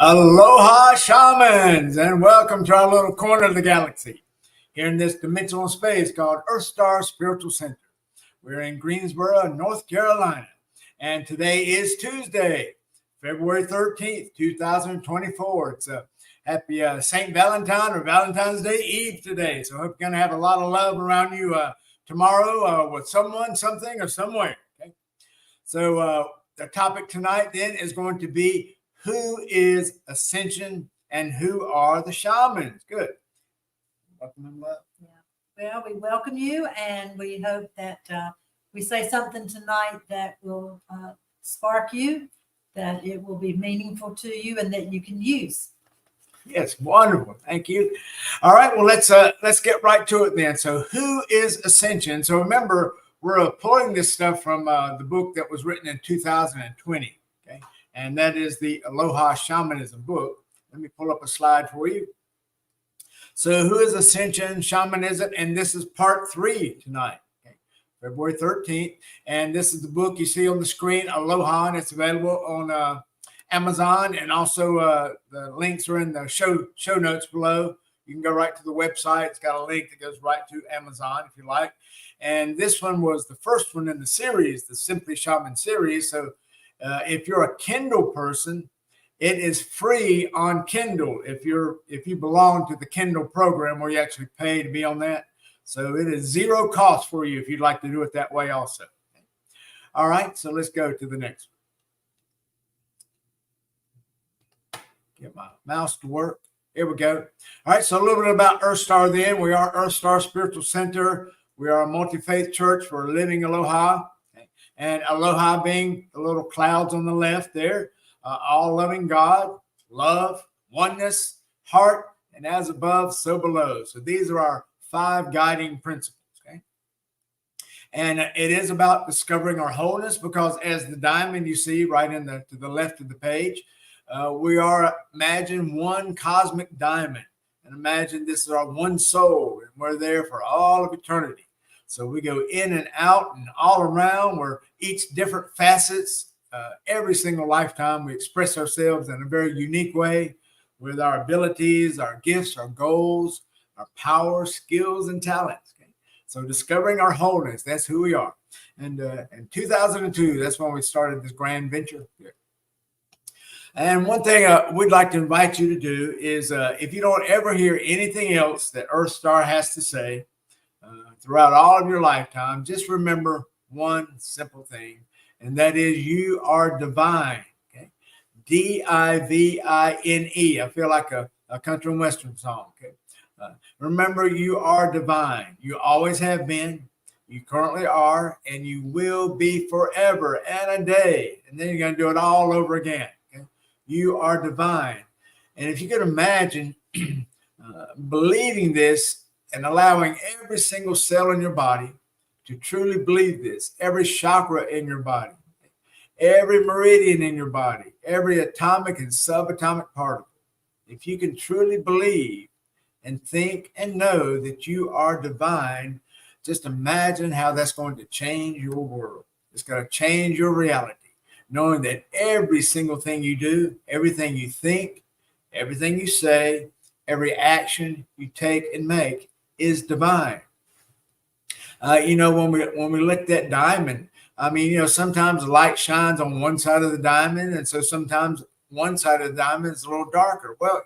Aloha shamans, and welcome to our little corner of the galaxy here in this dimensional space called EarthStar Spiritual Center. We're in Greensboro, North Carolina, and today is Tuesday, February 13th, 2024. It's a happy St. Valentine or Valentine's Day Eve today, so I hope you're going to have a lot of love around you tomorrow with someone, something, or somewhere. Okay? So the topic tonight then is going to be who is Ascension and who are the shamans? Good. Welcome and love. Yeah. Well, we welcome you, and we hope that we say something tonight that will spark you, that it will be meaningful to you, and that you can use. Yes, wonderful. Thank you. All right, well, let's get right to it then. So who is Ascension? So remember, we're pulling this stuff from the book that was written in 2020. Okay. And that is the Aloha Shamanism book. Let me pull up a slide for you. So who is Ascension, Shamanism? And this is part 3 tonight, okay? February 13th. And this is the book you see on the screen, Aloha, and it's available on Amazon. And also the links are in the show notes below. You can go right to the website. It's got a link that goes right to Amazon if you like. And this one was the first one in the series, the Simply Shaman series. So if you're a Kindle person, it is free on Kindle if you belong to the Kindle program where you actually pay to be on that. So it is zero cost for you if you'd like to do it that way also. All right, so let's go to the next one. Get my mouse to work. Here we go. All right, so a little bit about EarthStar then. We are EarthStar Spiritual Center. We are a multi-faith church for living Aloha. And Aloha being the little clouds on the left there, all loving God, love, oneness, heart, and as above, so below. So these are our 5 guiding principles. Okay, and it is about discovering our wholeness, because as the diamond you see right to the left of the page, we are, imagine one cosmic diamond, and imagine this is our one soul, and we're there for all of eternity. So we go in and out and all around. We're each different facets. Every single lifetime, we express ourselves in a very unique way with our abilities, our gifts, our goals, our power, skills, and talents. Okay? So discovering our wholeness, that's who we are. And in 2002, that's when we started this grand venture. And one thing we'd like to invite you to do is if you don't ever hear anything else that EarthStar has to say, throughout all of your lifetime, just remember one simple thing, and that is you are divine. Okay, D-I-V-I-N-E. I feel like a country and western song. Okay, remember you are divine. You always have been. You currently are, and you will be forever and a day. And then you're going to do it all over again. Okay, you are divine, and if you could imagine believing this, and allowing every single cell in your body to truly believe this, every chakra in your body, every meridian in your body, every atomic and subatomic particle. If you can truly believe and think and know that you are divine, just imagine how that's going to change your world. It's going to change your reality, knowing that every single thing you do, everything you think, everything you say, every action you take and make is divine. When we look at that diamond, I mean, sometimes the light shines on one side of the diamond, and so sometimes one side of the diamond is a little darker. Well,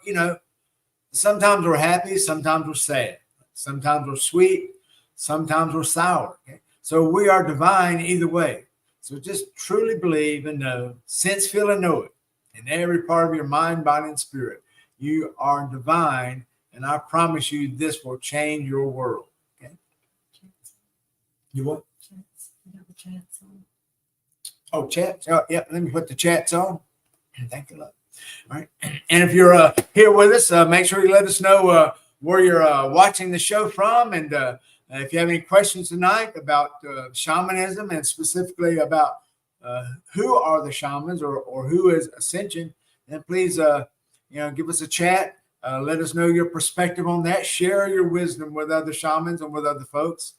sometimes we're happy, sometimes we're sad, sometimes we're sweet, sometimes we're sour. Okay? So we are divine either way. So just truly believe and know, sense, feel, and know it in every part of your mind, body, and spirit. You are divine. And I promise you, this will change your world. Okay. You what? Chats on. Oh, chats. Oh, yeah. Let me put the chats on. Thank you, love. All right. And if you're here with us, make sure you let us know where you're watching the show from, and if you have any questions tonight about shamanism, and specifically about who are the shamans or who is Ascension, then please, give us a chat. Let us know your perspective on that. Share your wisdom with other shamans and with other folks,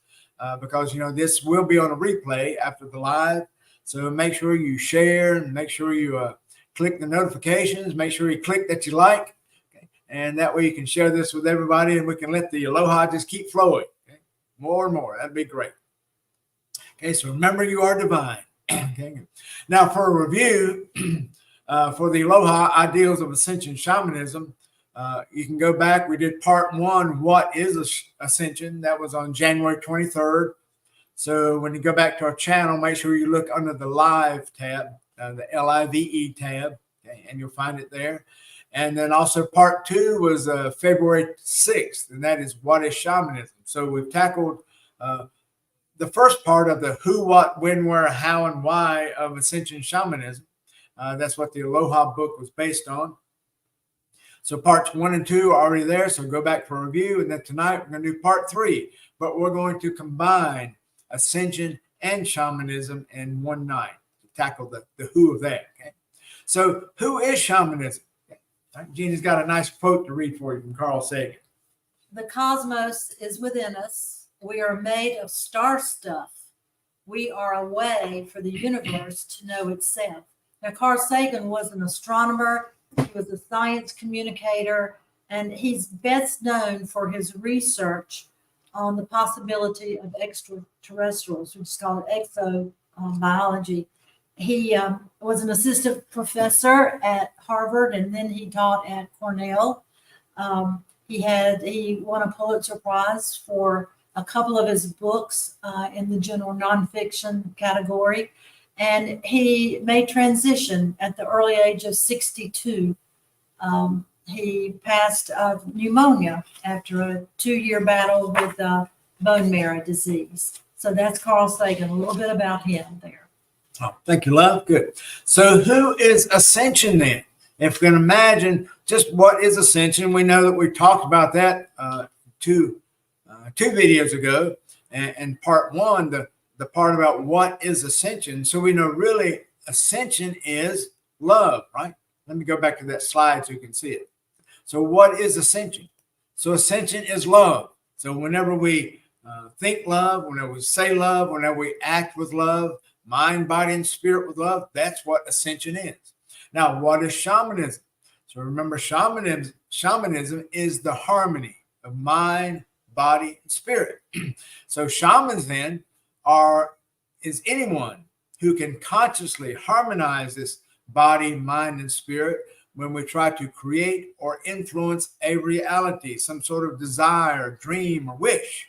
because, this will be on a replay after the live. So make sure you share and make sure you click the notifications, make sure you click that you like, okay? And that way you can share this with everybody and we can let the aloha just keep flowing, okay? More and more. That'd be great. Okay, so remember you are divine. Okay. Now for a review for the Aloha Ideals of Ascension Shamanism, you can go back. We did part 1, What is Ascension? That was on January 23rd. So when you go back to our channel, make sure you look under the Live tab, the LIVE tab, okay, and you'll find it there. And then also part 2 was February 6th, and that is What is Shamanism? So we've tackled the first part of the who, what, when, where, how, and why of Ascension Shamanism. That's what the Aloha book was based on. So parts 1 and 2 are already there. So go back for a review. And then tonight we're going to do part 3. But we're going to combine Ascension and Shamanism in one night to tackle the who of that. Okay. So who is Shamanism? Okay. Jeanne's got a nice quote to read for you from Carl Sagan. The cosmos is within us. We are made of star stuff. We are a way for the universe to know itself. Now, Carl Sagan was an astronomer. He was a science communicator, and he's best known for his research on the possibility of extraterrestrials, which is called exobiology. He was an assistant professor at Harvard, and then he taught at Cornell. He won a Pulitzer Prize for a couple of his books in the general nonfiction category. And he made transition at the early age of 62. He passed of pneumonia after a 2-year battle with bone marrow disease. So that's Carl Sagan, a little bit about him there. Oh, thank you, love. Good. So who is Ascension then? If we can imagine just what is Ascension, we know that we talked about that two videos ago. And part 1, the part about what is Ascension. So we know really Ascension is love, right? Let me go back to that slide so you can see it. So what is Ascension? So Ascension is love. So whenever we think love, whenever we say love, whenever we act with love, mind, body, and spirit with love, that's what Ascension is. Now, what is Shamanism? So remember, Shamanism is the harmony of mind, body, and spirit. So shamans then is anyone who can consciously harmonize this body, mind, and spirit when we try to create or influence a reality, some sort of desire, dream, or wish.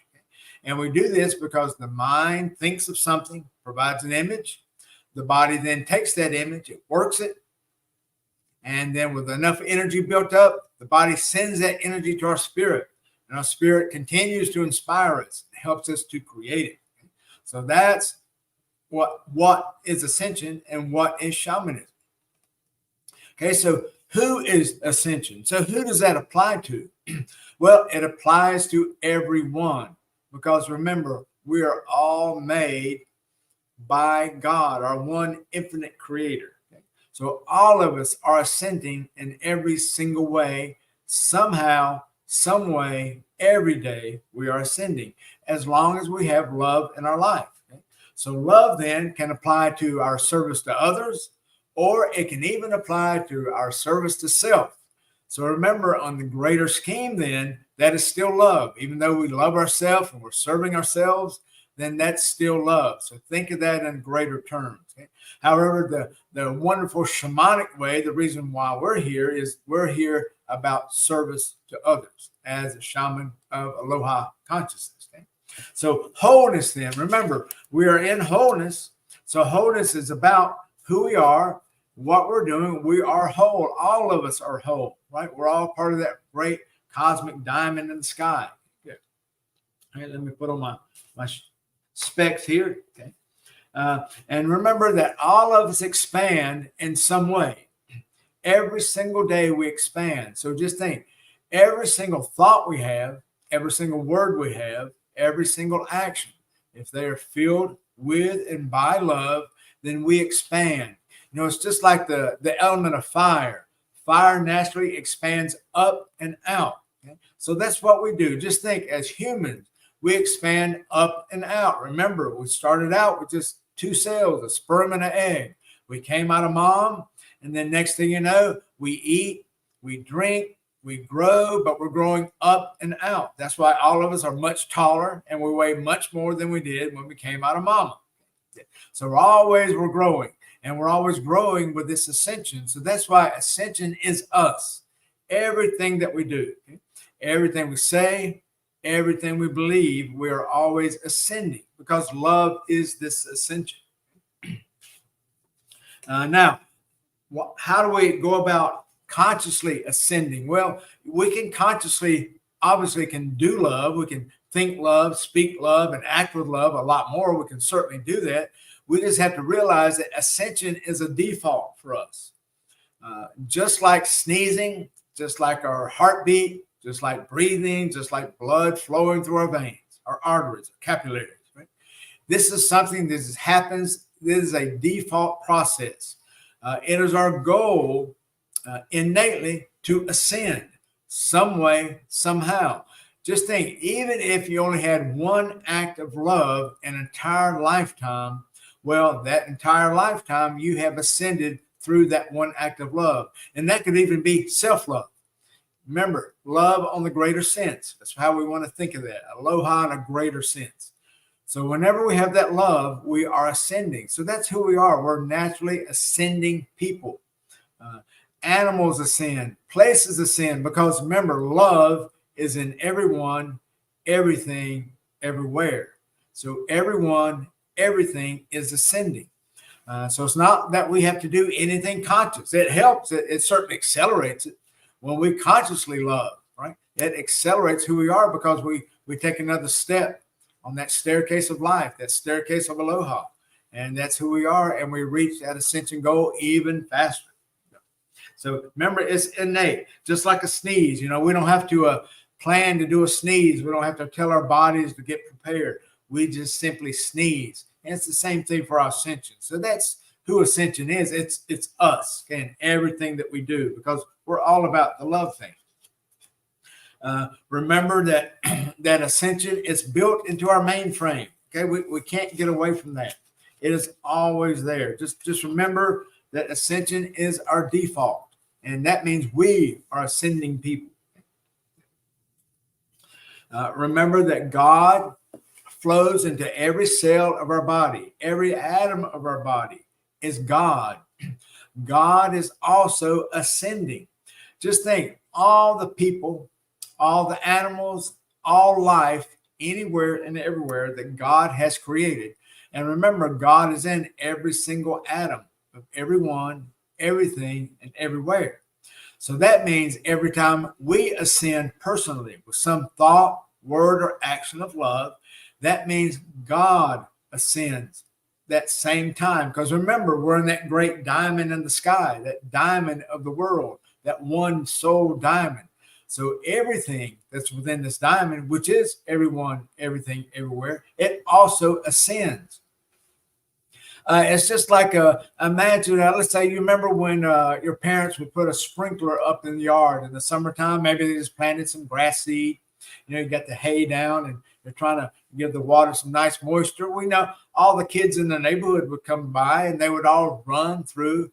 And we do this because the mind thinks of something, provides an image. The body then takes that image, it works it. And then with enough energy built up, the body sends that energy to our spirit. And our spirit continues to inspire us, helps us to create it. So that's what is Ascension and what is Shamanism. Okay, so who is Ascension? So who does that apply to? Well, it applies to everyone because remember, we are all made by God, our one infinite creator. Okay? So all of us are ascending in every single way, somehow, some way, every day we are ascending, as long as we have love in our life. Okay? So love then can apply to our service to others, or it can even apply to our service to self. So remember, on the greater scheme then, that is still love. Even though we love ourselves and we're serving ourselves, then that's still love. So think of that in greater terms. Okay? However, the wonderful shamanic way, the reason why we're here is we're here about service to others as a shaman of Aloha consciousness. Okay? So wholeness then, remember, we are in wholeness. So wholeness is about who we are, what we're doing. We are whole. All of us are whole, right? We're all part of that great cosmic diamond in the sky. Good. All right, let me put on my specs here. Okay. And remember that all of us expand in some way. Every single day we expand. So just think, every single thought we have, every single word we have, every single action, if they are filled with and by love, then we expand. You know, it's just like the element of fire. Fire naturally expands up and out. Okay? So that's what we do. Just think, as humans, we expand up and out. Remember, we started out with just 2 cells, a sperm and an egg. We came out of mom, And then next thing you know, we eat, we drink, we grow, but we're growing up and out. That's why all of us are much taller and we weigh much more than we did when we came out of mama. So we're growing, and we're always growing with this ascension. So that's why ascension is us. Everything that we do, everything we say, everything we believe, we are always ascending because love is this ascension. Now, how do we go about consciously ascending? Well, we can consciously, obviously, can do love. We can think love, speak love, and act with love a lot more. We can certainly do that. We just have to realize that ascension is a default for us. Just like sneezing, just like our heartbeat, just like breathing, just like blood flowing through our veins, our arteries, our capillaries. Right? This is something that happens. This is a default process. It is our goal innately to ascend some way, somehow. Just think, even if you only had one act of love an entire lifetime, well, that entire lifetime you have ascended through that one act of love. And that could even be self-love. Remember, love on the greater sense. That's how we want to think of that. Aloha in a greater sense. So whenever we have that love, we are ascending. So that's who we are. We're naturally ascending people. Animals ascend, places ascend, because remember, love is in everyone, everything, everywhere. So everyone, everything is ascending. So it's not that we have to do anything conscious. It helps. It certainly accelerates it when we consciously love, right? It accelerates who we are because we take another step on that staircase of life, that staircase of aloha. And that's who we are. And we reach that ascension goal even faster. So remember, it's innate, just like a sneeze. We don't have to plan to do a sneeze. We don't have to tell our bodies to get prepared. We just simply sneeze. And it's the same thing for our ascension. So that's who ascension is. It's us and everything that we do, because we're all about the love thing. Remember that that ascension is built into our mainframe. Okay, we can't get away from that. It is always there. Just remember that ascension is our default. And that means we are ascending people. Remember that God flows into every cell of our body. Every atom of our body is God. God is also ascending. Just think, all the people, all the animals, all life, anywhere and everywhere that God has created. And remember, God is in every single atom of everyone, everything, and everywhere. So that means every time we ascend personally with some thought, word, or action of love, that means God ascends that same time. Because remember, we're in that great diamond in the sky, that diamond of the world, that one soul diamond. So everything that's within this diamond, which is everyone, everything, everywhere, it also ascends. It's just like imagine, let's say you remember when your parents would put a sprinkler up in the yard in the summertime. Maybe they just planted some grass seed. You got the hay down and they're trying to give the water some nice moisture. We know all the kids in the neighborhood would come by and they would all run through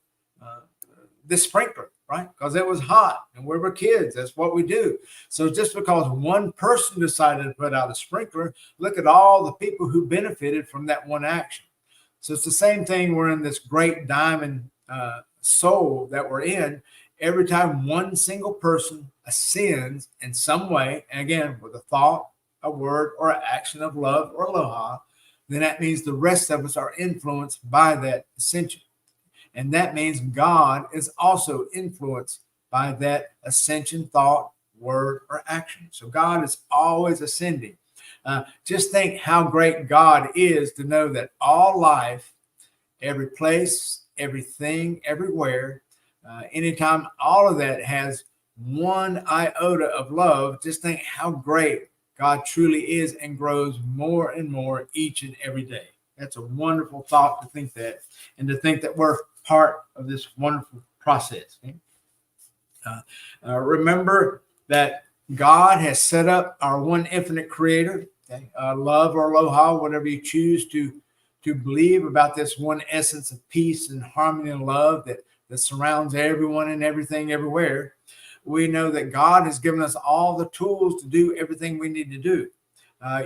this sprinkler, right? Because it was hot and we were kids. That's what we do. So just because one person decided to put out a sprinkler, look at all the people who benefited from that one action. So it's the same thing. We're in this great diamond soul that we're in. Every time one single person ascends in some way, and again, with a thought, a word, or an action of love or aloha, then that means the rest of us are influenced by that ascension. And that means God is also influenced by that ascension thought, word, or action. So God is always ascending. Just think how great God is to know that all life, every place, everything, everywhere, anytime all of that has one iota of love, just think how great God truly is and grows more and more each and every day. That's a wonderful thought to think that, and to think that we're part of this wonderful process. Okay? Remember that God has set up our one infinite creator. Okay? Love or aloha, whatever you choose to believe about this one essence of peace and harmony and love that that surrounds everyone and everything everywhere. We know that God has given us all the tools to do everything we need to do.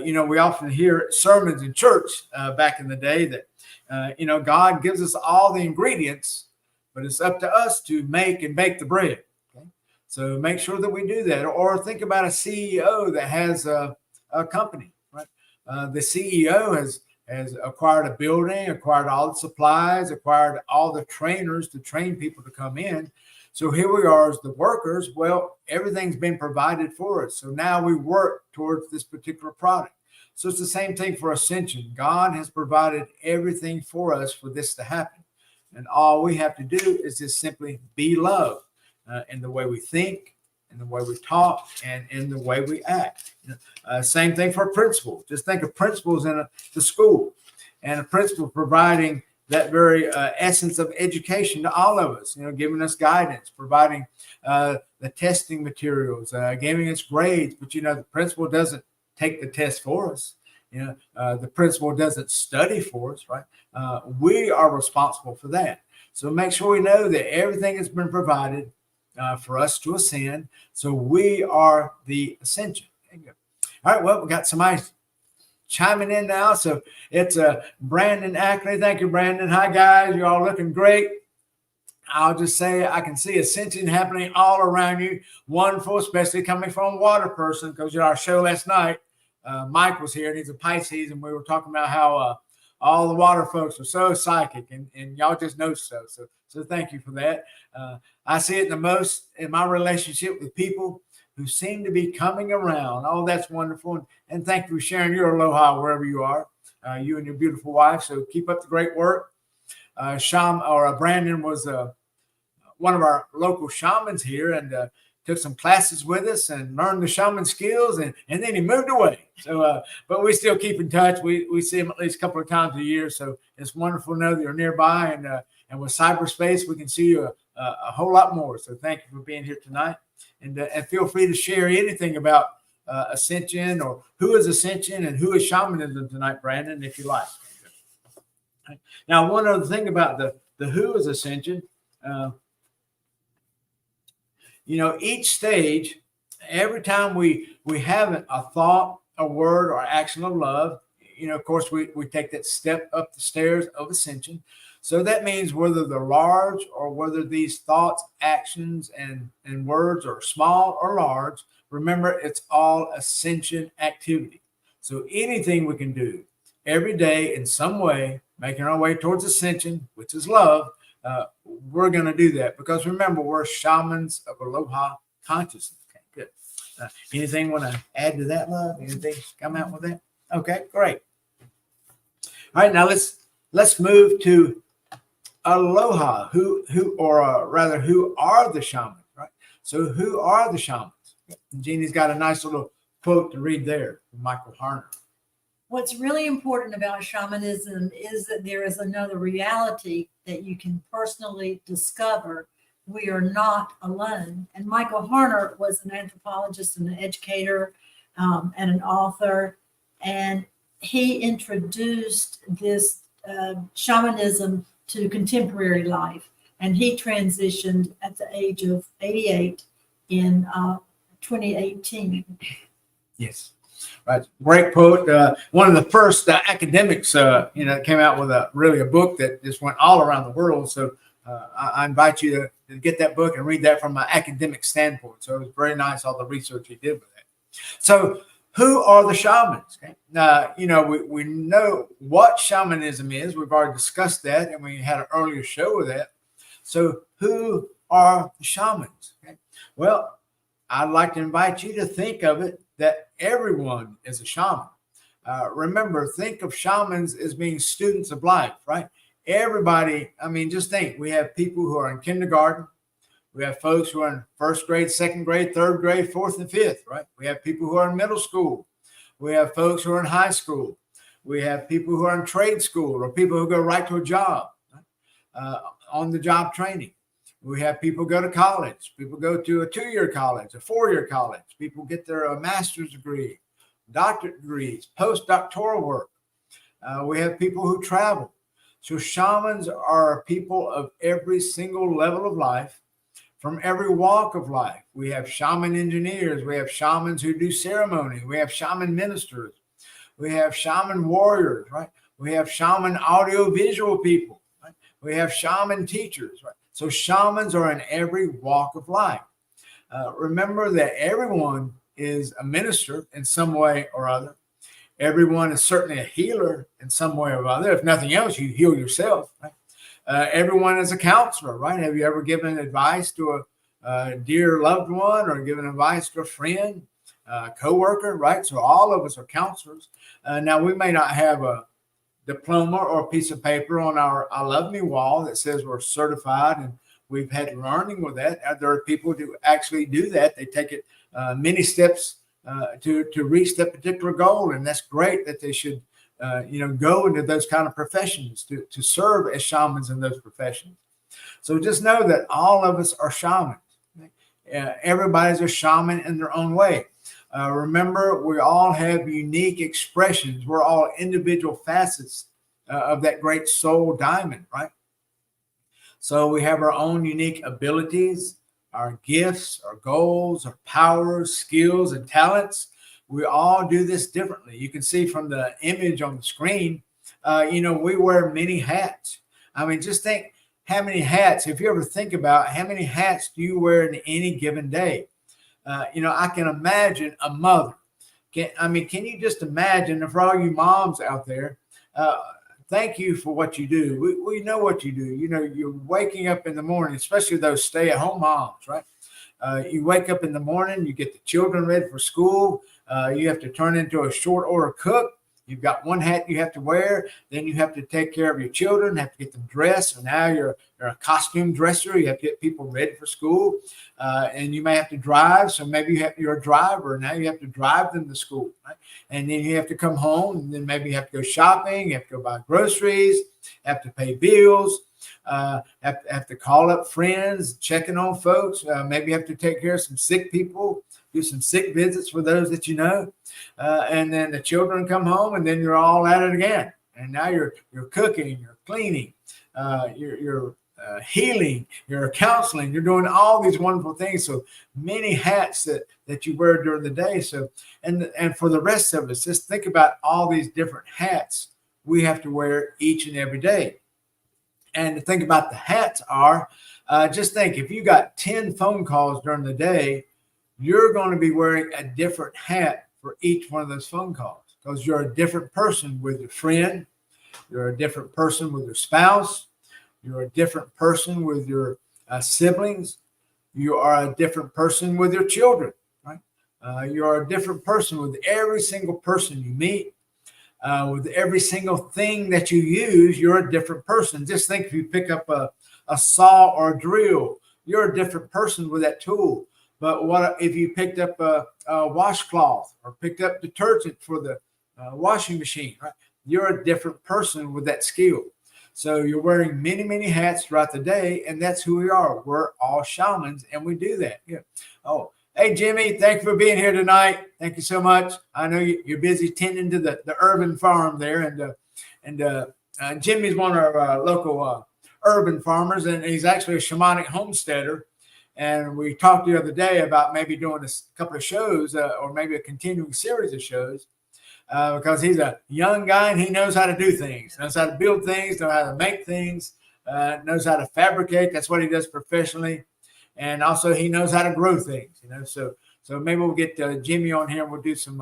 We often hear sermons in church back in the day that, God gives us all the ingredients, but it's up to us to make and bake the bread. Okay? So make sure that we do that. Or think about a CEO that has a company, right? The CEO has acquired a building, acquired all the supplies, acquired all the trainers to train people to come in. So here we are as the workers. Well, everything's been provided for us. So now we work towards this particular product. So it's the same thing for Ascension. God has provided everything for us for this to happen. And all we have to do is just simply be love in the way we think, in the way we talk, and in the way we act. Same thing for a principal. Just think of principals in the school, and a principal providing that very essence of education to all of us, giving us guidance, providing the testing materials, giving us grades. But, the principal doesn't take the test for us. The principal doesn't study for us, right? We are responsible for that. So make sure we know that everything has been provided for us to ascend. So we are the ascension. All right, well, we got somebody chiming in now. So it's Brandon Ackley. Thank you, Brandon. Hi, guys. You're all looking great. I'll just say I can see ascension happening all around you. Wonderful, especially coming from a water person, because our show last night, Mike was here, and he's a Pisces, and we were talking about how all the water folks are so psychic, and y'all just know so. So thank you for that. I see it the most in my relationship with people who seem to be coming around. Oh, that's wonderful. And thank you for sharing your aloha wherever you are, you and your beautiful wife. So keep up the great work. Brandon was one of our local shamans here, and took some classes with us and learned the shaman skills, and then he moved away. So, but we still keep in touch. We see him at least a couple of times a year. So it's wonderful to know that you're nearby, and with cyberspace, we can see you a whole lot more. So thank you for being here tonight. And feel free to share anything about Ascension, or who is Ascension and who is shamanism tonight, Brandon, if you like. Now, one other thing about the who is Ascension, each stage, every time we have a thought, a word, or action of love, of course, we take that step up the stairs of Ascension. So that means whether they're large or whether these thoughts, actions, and words are small or large, remember, it's all Ascension activity. So anything we can do every day in some way, making our way towards Ascension, which is love, we're going to do that, because remember, we're shamans of Aloha consciousness. Okay, good. Anything want to add to that, love? Anything come out with that? Okay, great. All right, now let's move to Aloha. Who are the shamans, right? So who are the shamans? Jeannie's got a nice little quote to read there from Michael Harner. What's really important about shamanism is that there is another reality that you can personally discover. We are not alone. And Michael Harner was an anthropologist and an educator and an author. And he introduced this shamanism to contemporary life. And he transitioned at the age of 88 in 2018. Yes. Right. Great quote. One of the first academics, that came out with a book that just went all around the world. So I invite you to get that book and read that from an academic standpoint. So it was very nice, all the research he did with that. So who are the shamans? Okay. We know what shamanism is. We've already discussed that, and we had an earlier show with that. So who are the shamans? Okay. Well, I'd like to invite you to think of it that everyone is a shaman. Remember, think of shamans as being students of life, right? Everybody, just think, we have people who are in kindergarten. We have folks who are in first grade, second grade, third grade, fourth and fifth, right? We have people who are in middle school. We have folks who are in high school. We have people who are in trade school, or people who go right to a job, right? On the job training. We have people go to college. People go to a 2-year college, a 4-year college. People get their master's degree, doctorate degrees, postdoctoral work. We have people who travel. So shamans are people of every single level of life, from every walk of life. We have shaman engineers. We have shamans who do ceremony. We have shaman ministers. We have shaman warriors, right? We have shaman audio-visual people, right? We have shaman teachers, right? So shamans are in every walk of life. Remember that everyone is a minister in some way or other. Everyone is certainly a healer in some way or other. If nothing else, you heal yourself, right? Everyone is a counselor, right? Have you ever given advice to a dear loved one, or given advice to a friend, co-worker, right? So all of us are counselors. Now, we may not have a diploma or a piece of paper on our I Love Me wall that says we're certified and we've had learning with that. There are people who actually do that. They take it many steps to reach that particular goal. And that's great that they should, go into those kind of professions to serve as shamans in those professions. So just know that all of us are shamans. Everybody's a shaman in their own way. Remember, we all have unique expressions. We're all individual facets of that great soul diamond, right? So we have our own unique abilities, our gifts, our goals, our powers, skills, and talents. We all do this differently. You can see from the image on the screen, we wear many hats. I mean, just think how many hats, if you ever think about how many hats do you wear in any given day? I can imagine a mother. Can you just imagine, for all you moms out there, thank you for what you do. We know what you do. You're waking up in the morning, especially those stay-at-home moms, right? You wake up in the morning, you get the children ready for school. You have to turn into a short order cook. You've got one hat you have to wear. Then you have to take care of your children, have to get them dressed. So now you're a costume dresser. You have to get people ready for school. And you may have to drive. So maybe you're a driver. Now you have to drive them to school. Right? And then you have to come home. And then maybe you have to go shopping. You have to go buy groceries. Have to pay bills. Have to call up friends, checking on folks. Maybe you have to take care of some sick people. Do some sick visits for those that you know. And then the children come home, and then you're all at it again. And now you're cooking, you're cleaning, you're healing, you're counseling, you're doing all these wonderful things. So many hats that you wear during the day. So and for the rest of us, just think about all these different hats we have to wear each and every day. And to think about the hats are, just think, if you got 10 phone calls during the day, you're going to be wearing a different hat for each one of those phone calls, because you're a different person with your friend. You're a different person with your spouse. You're a different person with your siblings. You are a different person with your children, right? You are a different person with every single person you meet. With every single thing that you use, you're a different person. Just think, if you pick up a saw or a drill, you're a different person with that tool. But what if you picked up a washcloth or picked up detergent for the washing machine, right? You're a different person with that skill. So you're wearing many, many hats throughout the day, and that's who we are. We're all shamans, and we do that. Yeah. Oh, hey, Jimmy, thank you for being here tonight. Thank you so much. I know you're busy tending to the urban farm there, and Jimmy's one of our local urban farmers, and he's actually a shamanic homesteader. And we talked the other day about maybe doing a couple of shows or maybe a continuing series of shows because he's a young guy and he knows how to do things, knows how to build things, knows how to make things, knows how to fabricate. That's what he does professionally. And also he knows how to grow things, So maybe we'll get Jimmy on here and we'll do some,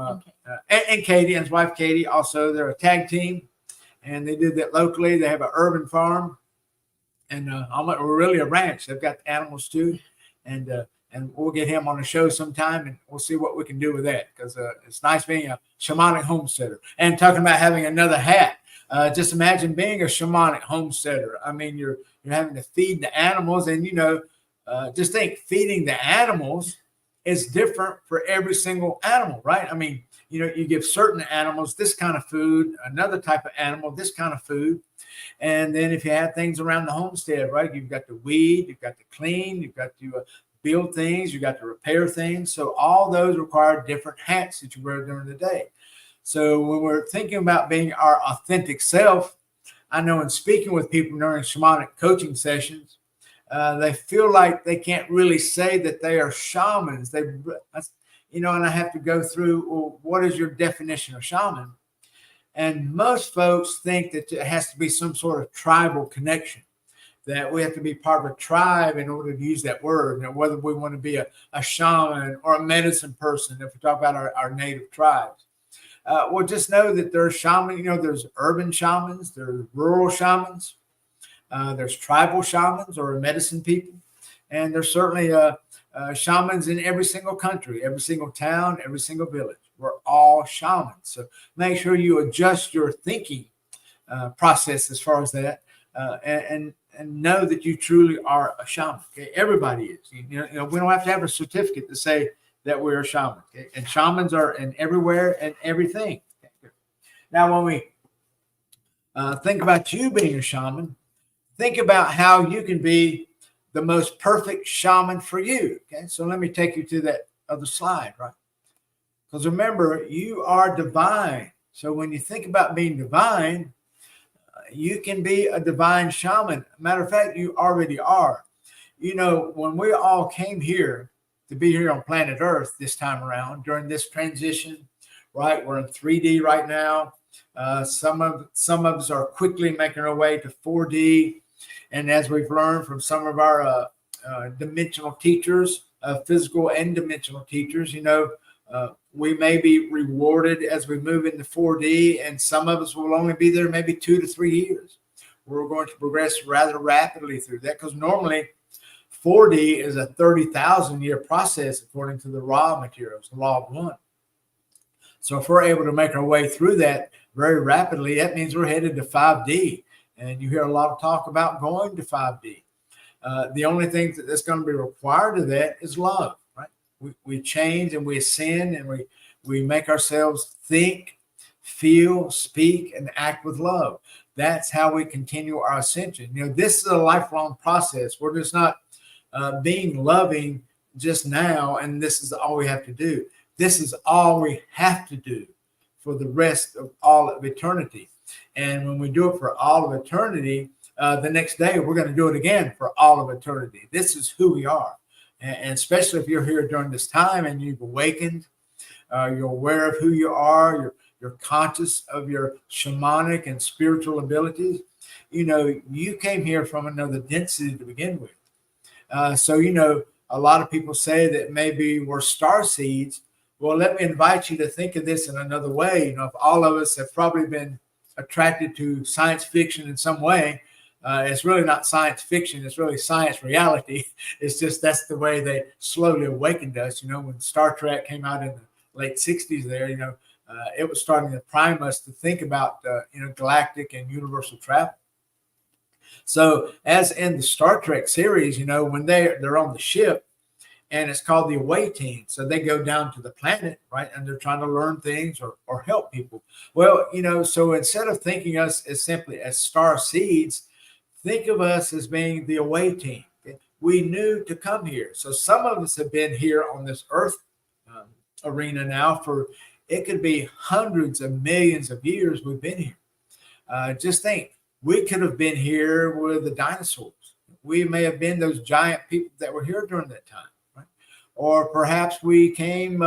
and Katie and his wife, Katie, also they're a tag team and they did that locally. They have an urban farm and we're really a ranch. They've got animals too. And we'll get him on the show sometime, and we'll see what we can do with that, because it's nice being a shamanic homesteader. And talking about having another hat, just imagine being a shamanic homesteader. I mean, you're having to feed the animals, and just think, feeding the animals is different for every single animal, right? I mean, you give certain animals this kind of food, another type of animal this kind of food. And then if you have things around the homestead, right, you've got to weed, you've got to clean, you've got to build things, you've got to repair things. So all those require different hats that you wear during the day. So when we're thinking about being our authentic self, I know in speaking with people during shamanic coaching sessions, they feel like they can't really say that they are shamans. And I have to go through, well, what is your definition of shaman? And most folks think that it has to be some sort of tribal connection, that we have to be part of a tribe in order to use that word. Now, whether we want to be a shaman or a medicine person, if we talk about our native tribes. Well, just know that there's shaman, there's urban shamans, there's rural shamans, there's tribal shamans or medicine people. And there's certainly shamans in every single country, every single town, every single village. We're all shamans. So make sure you adjust your thinking process as far as that, and know that you truly are a shaman. Okay? Everybody is. We don't have to have a certificate to say that we're a shaman. Okay? And shamans are in everywhere and everything. Okay? Now, when we think about you being a shaman, think about how you can be the most perfect shaman for you. Okay, so let me take you to that other slide, right? Because remember, you are divine. So when you think about being divine, you can be a divine shaman. Matter of fact, you already are. When we all came here to be here on planet Earth this time around during this transition, right? We're in 3D right now. Some of us are quickly making our way to 4D. And as we've learned from some of our dimensional teachers, physical and dimensional teachers, we may be rewarded as we move into 4D, and some of us will only be there maybe 2 to 3 years. We're going to progress rather rapidly through that, because normally 4D is a 30,000 year process according to the raw materials, the law of one. So if we're able to make our way through that very rapidly, that means we're headed to 5D. And you hear a lot of talk about going to 5D. The only thing that's going to be required of that is love, right? We change and we ascend, and we make ourselves think, feel, speak, and act with love. That's how we continue our ascension. This is a lifelong process. We're just not being loving just now, and this is all we have to do. This is all we have to do for the rest of all of eternity. And when we do it for all of eternity, the next day we're going to do it again for all of eternity. This is who we are. And especially if you're here during this time and you've awakened, you're aware of who you are, you're conscious of your shamanic and spiritual abilities. You came here from another density to begin with. So a lot of people say that maybe we're star seeds. Well, let me invite you to think of this in another way. If all of us have probably been attracted to science fiction in some way, it's really not science fiction. It's really science reality. It's just that's the way they slowly awakened us. When Star Trek came out in the late 60s there, it was starting to prime us to think about, galactic and universal travel. So as in the Star Trek series, when they're on the ship, and it's called the A.L.O.H.A team. So they go down to the planet, right? And they're trying to learn things or help people. Well, so instead of thinking us as simply as star seeds, think of us as being the A.L.O.H.A team. Okay? We knew to come here. So some of us have been here on this Earth arena now for, it could be hundreds of millions of years we've been here. Just think, we could have been here with the dinosaurs. We may have been those giant people that were here during that time. Or perhaps we came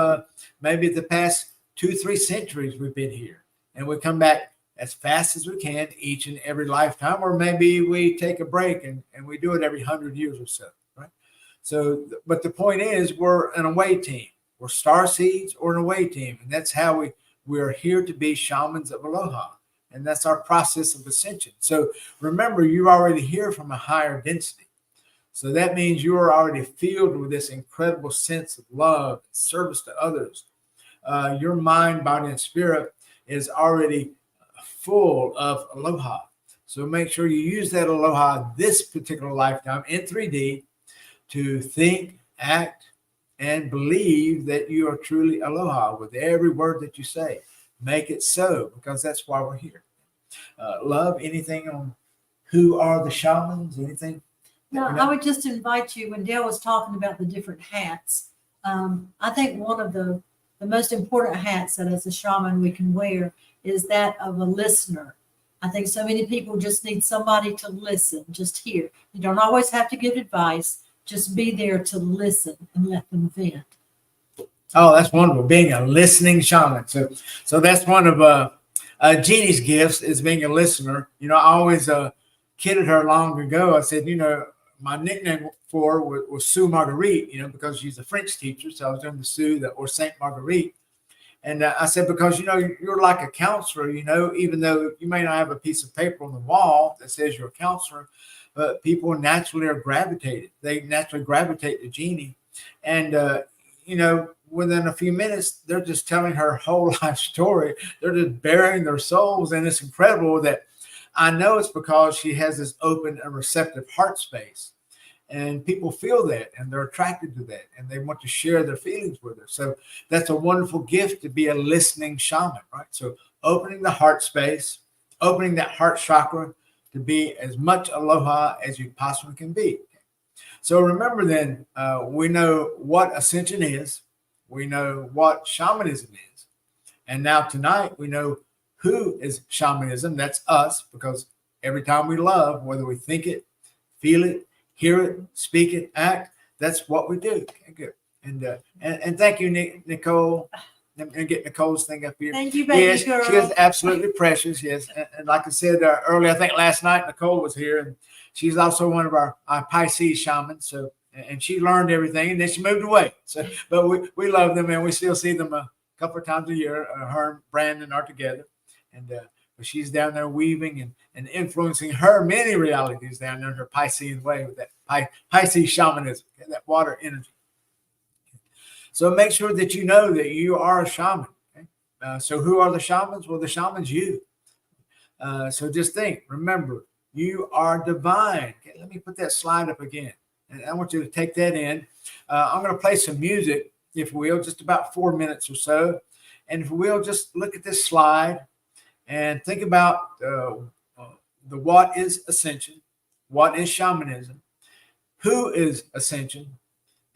maybe the past 2-3 centuries we've been here, and we come back as fast as we can each and every lifetime, or maybe we take a break and we do it every 100 years or so, right? So, but the point is, we're an A.L.O.H.A team. We're star seeds or an A.L.O.H.A team, and that's how we are here to be shamans of Aloha, and that's our process of ascension. So remember, you're already here from a higher density. So that means you are already filled with this incredible sense of love and service to others. Your mind, body, and spirit is already full of aloha. So make sure you use that aloha this particular lifetime in 3D to think, act, and believe that you are truly aloha with every word that you say. Make it so, because that's why we're here. Love, anything on who are the shamans? Anything? No, I would just invite you, when Dale was talking about the different hats, I think one of the most important hats that as a shaman we can wear is that of a listener. I think so many people just need somebody to listen, just hear. You don't always have to give advice. Just be there to listen and let them vent. Oh, that's wonderful. Being a listening shaman. So that's one of Jeannie's gifts, is being a listener. You know, I always kidded her long ago. I said, you know, my nickname for her was Sue Marguerite, you know, because she's a French teacher. So I was doing the Sue or Saint Marguerite. And I said, because, you know, you're like a counselor, you know, even though you may not have a piece of paper on the wall that says you're a counselor, but people naturally are gravitated. They naturally gravitate to Jeannie. And, you know, within a few minutes, they're just telling her whole life story. They're just bearing their souls. And it's incredible that I know it's because she has this open and receptive heart space. And people feel that, and they're attracted to that, and they want to share their feelings with her. So that's a wonderful gift, to be a listening shaman, right? So opening the heart space, opening that heart chakra to be as much aloha as you possibly can be. So remember then, we know what Ascension is. We know what shamanism is. And now tonight, we know who is shamanism. That's us, because every time we love, whether we think it, feel it, hear it, speak it, act, that's what we do. Okay, good. And thank you, Nicole. And get Nicole's thing up here. Thank you, baby yes, girl. She is absolutely precious. Yes. And like I said earlier, I think last night, Nicole was here, and she's also one of our Pisces shamans. So, and she learned everything, and then she moved away. So, but we love them, and we still see them a couple of times a year. Her and Brandon are together. And, but she's down there weaving and influencing her many realities down there in her Piscean way with that Pisces shamanism, that water energy. So make sure that you know that you are a shaman. Okay? So who are the shamans? Well, the shaman's you. So just think, remember, you are divine. Okay, let me put that slide up again. And I want you to take that in. I'm going to play some music, if you will, just about 4 minutes or so. And if you will, just look at this slide and think about the what is Ascension, what is shamanism, who is Ascension,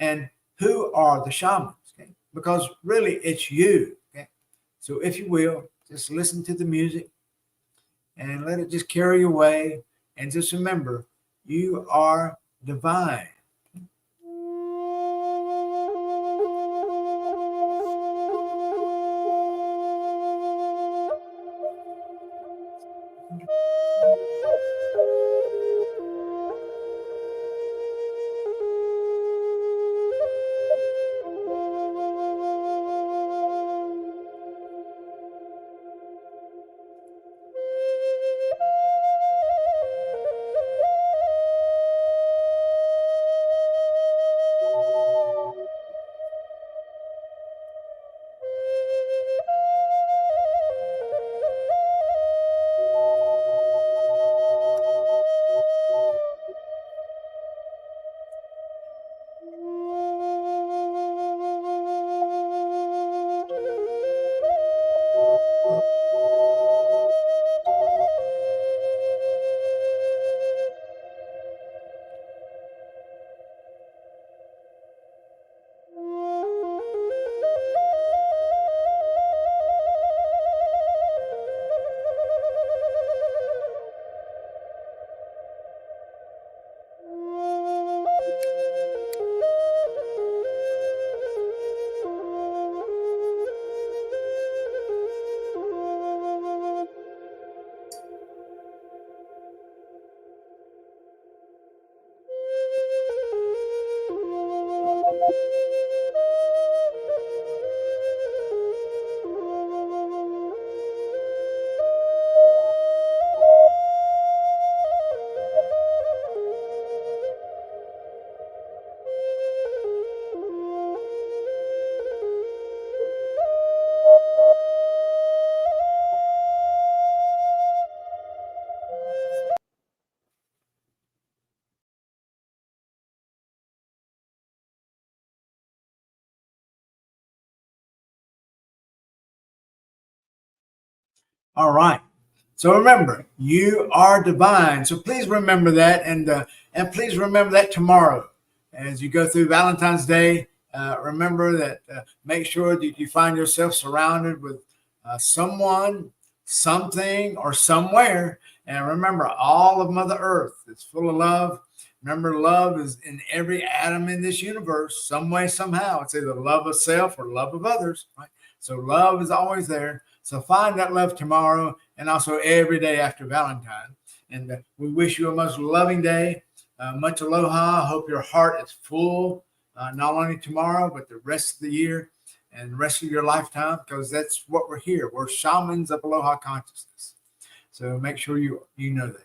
and who are the shamans. Okay? Because really, it's you. Okay? So if you will, just listen to the music and let it just carry you away. And just remember, you are divine. All right. So remember, you are divine. So please remember that, and please remember that tomorrow as you go through Valentine's Day. Remember that. Make sure that you find yourself surrounded with someone something or somewhere. And remember, all of Mother Earth is full of love. Remember, love is in every atom in this universe, some way, somehow. It's either love of self or love of others, right? So love is always there. So find that love tomorrow and also every day after Valentine. And we wish you a most loving day. Much aloha. I hope your heart is full, not only tomorrow, but the rest of the year and the rest of your lifetime, because that's what we're here. We're shamans of aloha consciousness. So make sure you know that.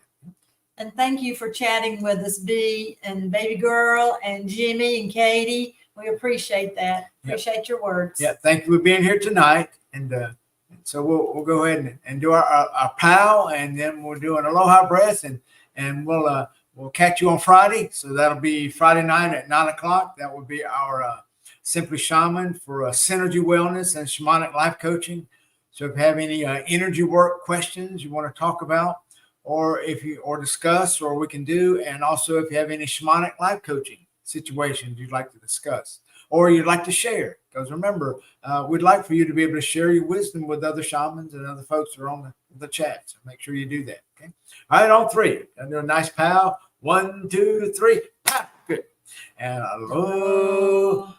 And thank you for chatting with us, B and baby girl and Jimmy and Katie. We appreciate that. Appreciate your words. Yeah, thank you for being here tonight. And so we'll go ahead and do our pow, and then we'll do an aloha breath, and we'll catch you on Friday. So that'll be Friday night at 9:00. That will be our Simply Shaman for synergy wellness and shamanic life coaching. So if you have any energy work questions you want to talk about, or discuss, or we can do, and also if you have any shamanic life coaching situations you'd like to discuss, or you'd like to share, because remember, we'd like for you to be able to share your wisdom with other shamans and other folks that are on the chat. So make sure you do that. Okay. All right, on three. And do a nice pow. 1, 2, 3. Pow. Good. And aloha.